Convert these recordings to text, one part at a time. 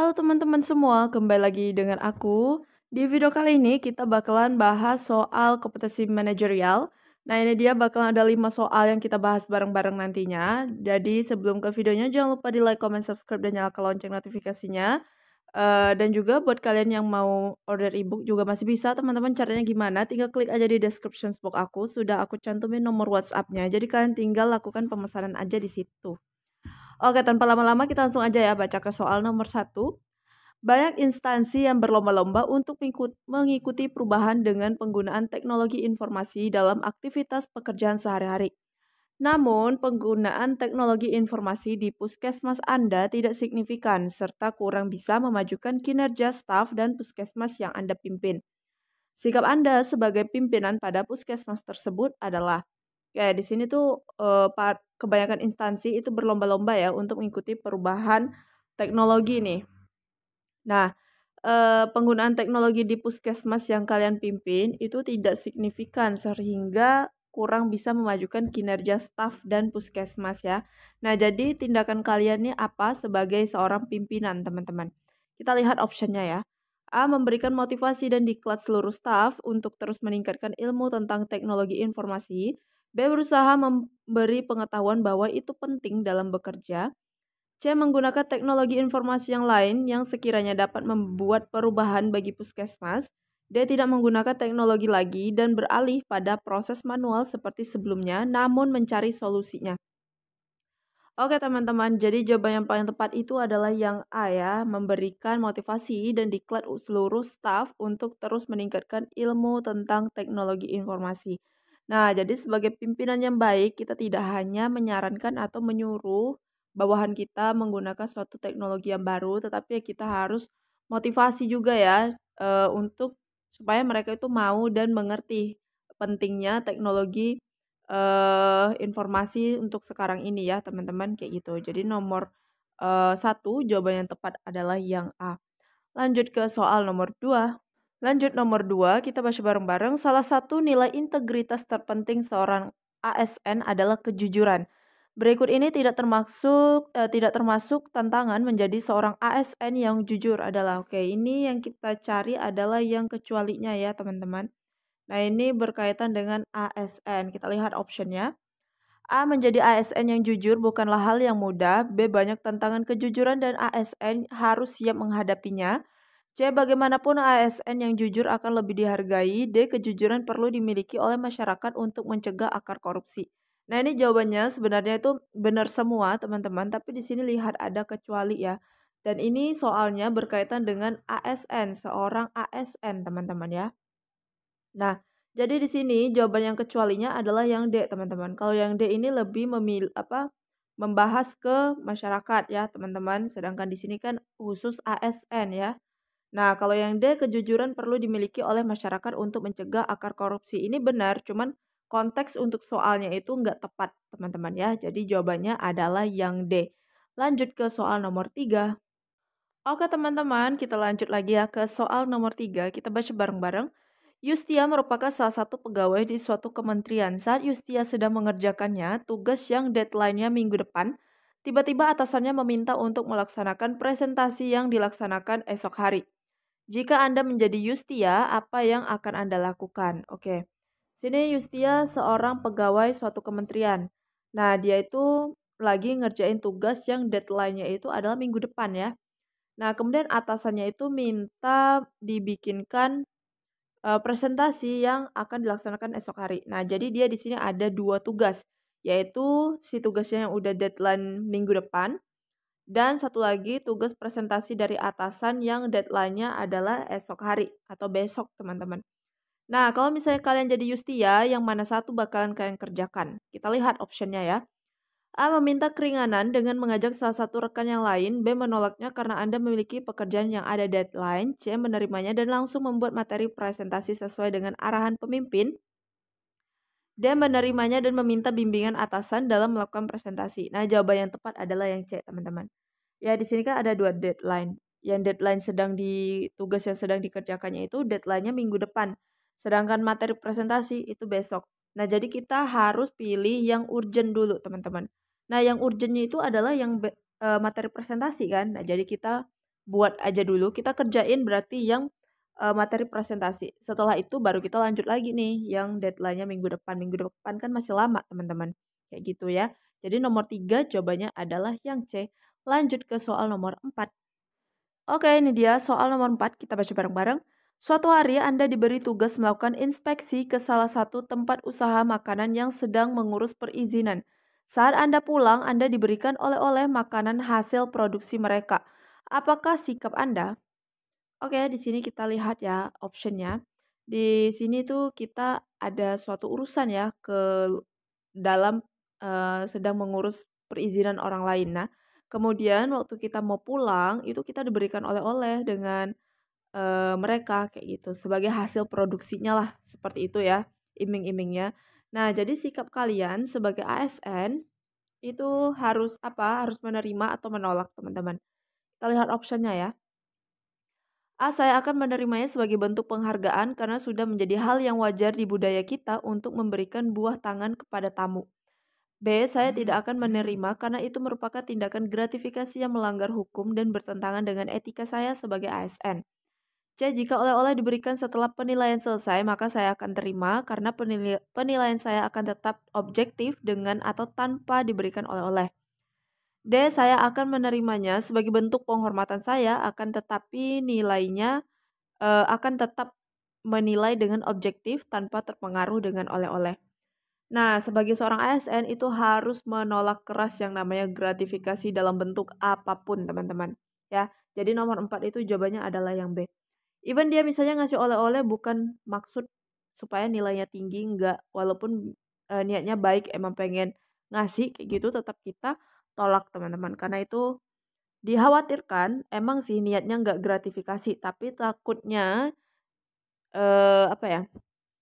Halo teman-teman semua, kembali lagi dengan aku. Di video kali ini kita bakalan bahas soal kompetensi manajerial. Nah, ini dia bakalan ada 5 soal yang kita bahas bareng-bareng nantinya. Jadi sebelum ke videonya jangan lupa di like, comment, subscribe, dan nyalakan lonceng notifikasinya. Dan juga buat kalian yang mau order ebook juga masih bisa teman-teman. Caranya gimana? Tinggal klik aja di description box aku. Sudah aku cantumin nomor WhatsApp-nya. Jadi kalian tinggal lakukan pemesanan aja di situ. Oke, tanpa lama-lama kita langsung aja ya baca ke soal nomor 1. Banyak instansi yang berlomba-lomba untuk mengikuti perubahan dengan penggunaan teknologi informasi dalam aktivitas pekerjaan sehari-hari. Namun, penggunaan teknologi informasi di puskesmas Anda tidak signifikan serta kurang bisa memajukan kinerja staf dan puskesmas yang Anda pimpin. Sikap Anda sebagai pimpinan pada puskesmas tersebut adalah kayak di sini tuh kebanyakan instansi itu berlomba-lomba ya untuk mengikuti perubahan teknologi nih. Nah, penggunaan teknologi di puskesmas yang kalian pimpin itu tidak signifikan sehingga kurang bisa memajukan kinerja staf dan puskesmas ya. Nah, jadi tindakan kalian nih apa sebagai seorang pimpinan, teman-teman? Kita lihat optionnya ya. A. Memberikan motivasi dan diklat seluruh staf untuk terus meningkatkan ilmu tentang teknologi informasi. B. Berusaha memberi pengetahuan bahwa itu penting dalam bekerja. C. Menggunakan teknologi informasi yang lain yang sekiranya dapat membuat perubahan bagi puskesmas. D. Tidak menggunakan teknologi lagi dan beralih pada proses manual seperti sebelumnya, namun mencari solusinya. Oke teman-teman, jadi jawaban yang paling tepat itu adalah yang A ya, memberikan motivasi dan diklat seluruh staf untuk terus meningkatkan ilmu tentang teknologi informasi. Nah, jadi sebagai pimpinan yang baik, kita tidak hanya menyarankan atau menyuruh bawahan kita menggunakan suatu teknologi yang baru, tetapi kita harus motivasi juga ya untuk supaya mereka itu mau dan mengerti pentingnya teknologi informasi untuk sekarang ini ya teman-teman kayak gitu. Jadi nomor 1 jawaban yang tepat adalah yang A. Lanjut ke soal nomor 2. Lanjut nomor 2 kita baca bareng-bareng. Salah satu nilai integritas terpenting seorang ASN adalah kejujuran. Berikut ini tidak termasuk tantangan menjadi seorang ASN yang jujur adalah oke. Ini yang kita cari adalah yang kecualinya ya teman-teman. Nah, ini berkaitan dengan ASN. Kita lihat optionnya. A. Menjadi ASN yang jujur bukanlah hal yang mudah. B. Banyak tantangan kejujuran dan ASN harus siap menghadapinya. C. Bagaimanapun ASN yang jujur akan lebih dihargai. D. Kejujuran perlu dimiliki oleh masyarakat untuk mencegah akar korupsi. Nah, ini jawabannya sebenarnya itu benar semua, teman-teman. Tapi di sini lihat ada kecuali ya. Dan ini soalnya berkaitan dengan ASN, seorang ASN, teman-teman ya. Nah, jadi di sini jawaban yang kecualinya adalah yang D, teman-teman. Kalau yang D ini lebih membahas ke masyarakat ya, teman-teman. Sedangkan di sini kan khusus ASN ya. Nah, kalau yang D, kejujuran perlu dimiliki oleh masyarakat untuk mencegah akar korupsi. Ini benar, cuman konteks untuk soalnya itu nggak tepat, teman-teman ya. Jadi jawabannya adalah yang D. Lanjut ke soal nomor 3. Oke teman-teman, kita lanjut lagi ya ke soal nomor 3. Kita baca bareng-bareng. Yustia merupakan salah satu pegawai di suatu kementerian. Saat Yustia sedang mengerjakannya, tugas yang deadline-nya minggu depan, tiba-tiba atasannya meminta untuk melaksanakan presentasi yang dilaksanakan esok hari. Jika Anda menjadi Yustia, apa yang akan Anda lakukan? Oke. Sini Yustia seorang pegawai suatu kementerian. Nah, dia itu lagi ngerjain tugas yang deadline-nya itu adalah minggu depan ya. Nah, kemudian atasannya itu minta dibikinkan presentasi yang akan dilaksanakan esok hari. Nah, jadi dia di sini ada 2 tugas, yaitu si tugasnya yang udah deadline minggu depan, dan satu lagi tugas presentasi dari atasan yang deadline-nya adalah esok hari atau besok, teman-teman. Nah, kalau misalnya kalian jadi Yustia, yang mana satu bakalan kalian kerjakan? Kita lihat optionnya ya. A. Meminta keringanan dengan mengajak salah satu rekan yang lain. B. Menolaknya karena Anda memiliki pekerjaan yang ada deadline. C. Menerimanya dan langsung membuat materi presentasi sesuai dengan arahan pemimpin. D. Menerimanya dan meminta bimbingan atasan dalam melakukan presentasi. Nah, jawaban yang tepat adalah yang C, teman-teman. Ya, di sini kan ada 2 deadline. Yang deadline tugas yang sedang dikerjakannya itu deadline-nya minggu depan. Sedangkan materi presentasi itu besok. Nah, jadi kita harus pilih yang urgent dulu, teman-teman. Nah, yang urgentnya itu adalah yang materi presentasi kan. Nah, jadi kita buat aja dulu, kita kerjain berarti yang materi presentasi. Setelah itu baru kita lanjut lagi nih yang deadline-nya minggu depan. Minggu depan kan masih lama, teman-teman. Kayak gitu ya. Jadi nomor 3 jawabannya adalah yang C. Lanjut ke soal nomor 4. Oke, ini dia soal nomor 4. Kita baca bareng-bareng. Suatu hari Anda diberi tugas melakukan inspeksi ke salah satu tempat usaha makanan yang sedang mengurus perizinan. Saat Anda pulang, Anda diberikan oleh-oleh makanan hasil produksi mereka. Apakah sikap Anda? Oke, di sini kita lihat ya optionnya. Di sini tuh kita ada suatu urusan ya ke dalam sedang mengurus perizinan orang lain. Nah, kemudian waktu kita mau pulang itu kita diberikan oleh-oleh dengan mereka kayak gitu sebagai hasil produksinya lah seperti itu ya iming-imingnya. Nah, jadi sikap kalian sebagai ASN itu harus apa? Harus menerima atau menolak, teman-teman. Kita lihat optionnya ya. A. Saya akan menerimanya sebagai bentuk penghargaan karena sudah menjadi hal yang wajar di budaya kita untuk memberikan buah tangan kepada tamu. B. Saya tidak akan menerima karena itu merupakan tindakan gratifikasi yang melanggar hukum dan bertentangan dengan etika saya sebagai ASN. C. Jika oleh-oleh diberikan setelah penilaian selesai, maka saya akan terima karena penilaian saya akan tetap objektif dengan atau tanpa diberikan oleh-oleh. D. Saya akan menerimanya sebagai bentuk penghormatan saya akan tetapi nilainya akan tetap menilai dengan objektif tanpa terpengaruh dengan oleh-oleh. Nah, sebagai seorang ASN itu harus menolak keras yang namanya gratifikasi dalam bentuk apapun, teman-teman. Ya, jadi nomor 4 itu jawabannya adalah yang B. Even dia misalnya ngasih oleh-oleh bukan maksud supaya nilainya tinggi, enggak. Walaupun niatnya baik, emang pengen ngasih kayak gitu, tetap kita tolak, teman-teman. Karena itu dikhawatirkan emang sih niatnya nggak gratifikasi, tapi takutnya apa ya,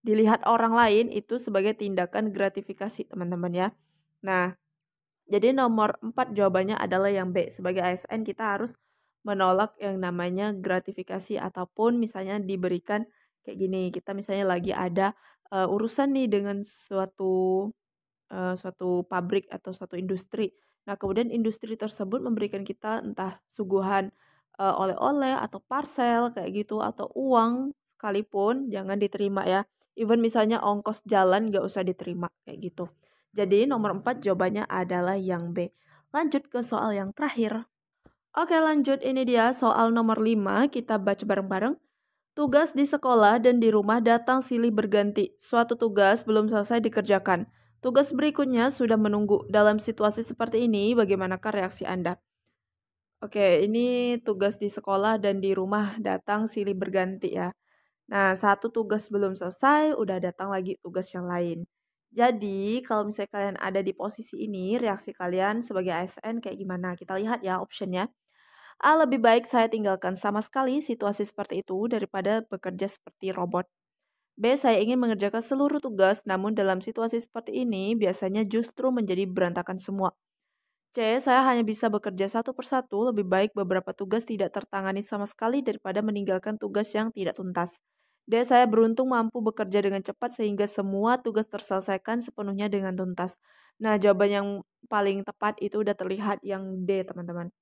dilihat orang lain itu sebagai tindakan gratifikasi, teman-teman ya. Nah, jadi nomor 4 jawabannya adalah yang B. Sebagai ASN kita harus menolak yang namanya gratifikasi ataupun misalnya diberikan kayak gini, kita misalnya lagi ada urusan nih dengan suatu pabrik atau suatu industri. Nah, kemudian industri tersebut memberikan kita entah suguhan oleh-oleh atau parcel kayak gitu atau uang sekalipun jangan diterima ya. Even misalnya ongkos jalan nggak usah diterima kayak gitu. Jadi nomor 4 jawabannya adalah yang B. Lanjut ke soal yang terakhir. Oke, lanjut, ini dia soal nomor 5. Kita baca bareng-bareng. Tugas di sekolah dan di rumah datang silih berganti. Suatu tugas belum selesai dikerjakan. Tugas berikutnya sudah menunggu. Dalam situasi seperti ini, bagaimanakah reaksi Anda? Oke, ini tugas di sekolah dan di rumah datang silih berganti ya. Nah, satu tugas belum selesai, udah datang lagi tugas yang lain. Jadi, kalau misalnya kalian ada di posisi ini, reaksi kalian sebagai ASN kayak gimana? Kita lihat ya optionnya. A. Lebih baik saya tinggalkan sama sekali situasi seperti itu daripada bekerja seperti robot. B. Saya ingin mengerjakan seluruh tugas, namun dalam situasi seperti ini biasanya justru menjadi berantakan semua. C. Saya hanya bisa bekerja satu persatu, lebih baik beberapa tugas tidak tertangani sama sekali daripada meninggalkan tugas yang tidak tuntas. D. Saya beruntung mampu bekerja dengan cepat sehingga semua tugas terselesaikan sepenuhnya dengan tuntas. Nah, jawaban yang paling tepat itu udah terlihat yang D, teman-teman.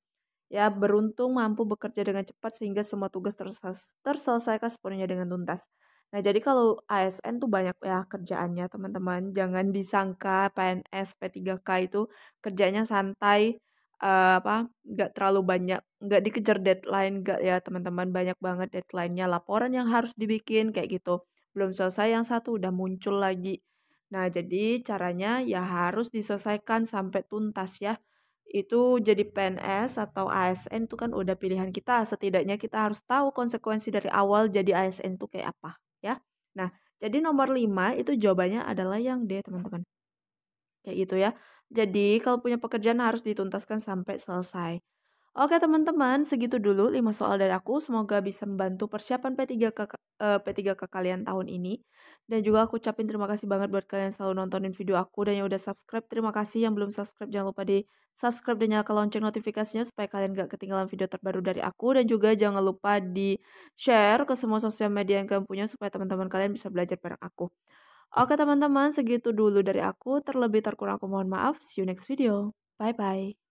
Ya, beruntung mampu bekerja dengan cepat sehingga semua tugas terselesaikan sepenuhnya dengan tuntas. Nah, jadi kalau ASN tuh banyak ya kerjaannya, teman-teman. Jangan disangka PNS, P3K itu kerjanya santai, nggak terlalu banyak, nggak dikejar deadline, nggak ya teman-teman. Banyak banget deadline-nya, laporan yang harus dibikin kayak gitu. Belum selesai yang satu udah muncul lagi. Nah, jadi caranya ya harus diselesaikan sampai tuntas ya. Itu jadi PNS atau ASN itu kan udah pilihan kita, setidaknya kita harus tahu konsekuensi dari awal jadi ASN itu kayak apa, ya. Nah, jadi nomor 5 itu jawabannya adalah yang D, teman-teman. Kayak gitu ya. Jadi, kalau punya pekerjaan harus dituntaskan sampai selesai. Oke teman-teman, segitu dulu 5 soal dari aku. Semoga bisa membantu persiapan P3K kalian tahun ini. Dan juga aku ucapin terima kasih banget buat kalian yang selalu nontonin video aku dan yang udah subscribe. Terima kasih yang belum subscribe, jangan lupa di subscribe dan nyalakan lonceng notifikasinya supaya kalian gak ketinggalan video terbaru dari aku. Dan juga jangan lupa di share ke semua sosial media yang kalian punya supaya teman-teman kalian bisa belajar bareng aku. Oke teman-teman, segitu dulu dari aku. Terlebih terkurang aku mohon maaf. See you next video. Bye-bye.